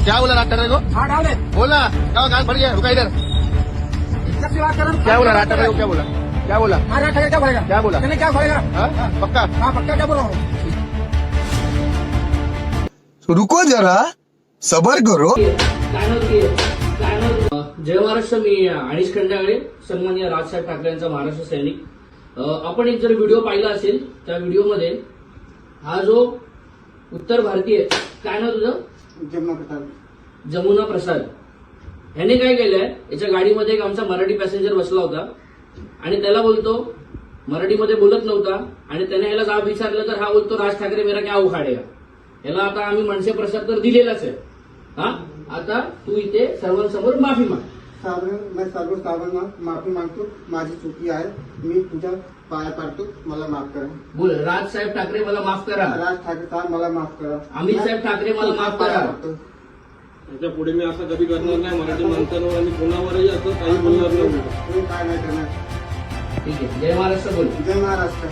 क्या बोला राज ठाकरे को? हाँ डाल दे। बोला क्या कान फट गया, रुका इधर। किससे बात कर रहा हूँ? क्या बोला राज ठाकरे को? क्या बोला? क्या बोला? हाँ राज ठाकरे क्या बोलेगा? क्या बोला? मैंने क्या बोलेगा? हाँ? पक्का? हाँ पक्का क्या बोल रहा हूँ? रुको जरा सबर करो. जय महाराष्ट्र. मी अनिश खंडागळे, सन्माननीय राजसाहेब ठाकरे यांचा महाराष्ट्र सैनिक. आपण एक जर व्हिडिओ पाहिला असेल त्या व्हिडिओमध्ये हा जो उत्तर भारतीय, काय नाव तुझं? जमुना प्रसाद ह्याने काय केलंय, याच्या गाडीमध्ये एक आमचा मराठी पॅसेंजर बसला होता आणि त्याला बोलतो, मराठीमध्ये बोलत नव्हता आणि त्याने याला जाब विचारलं तर हा बोलतो राज ठाकरे मेरा क्या उखाडेगा. याला आता आम्ही मनसे प्रसाद तर दिलेलाच आहे. हा आता तू इथे सर्वांसमोर माफी माग. मैं सर्व साधारण माफी मागतो. माझी चुकी आहे. मी तुझ्या पाया पडतो. मला माफ करा. बोल, राजसाहेब ठाकरे मला माफ करा. राज ठाकरे साहेब मला माफ करा. अमित साहेब ठाकरे मला माफ करा. याच्या पुढे मी असं कधी करणार नाही. मराठी माणसांवर आणि कोणावरही असं काही बोलणार नाही. मी काय नाही करणार. ठीक आहे. जय महाराष्ट्र बोल. जय महाराष्ट्र.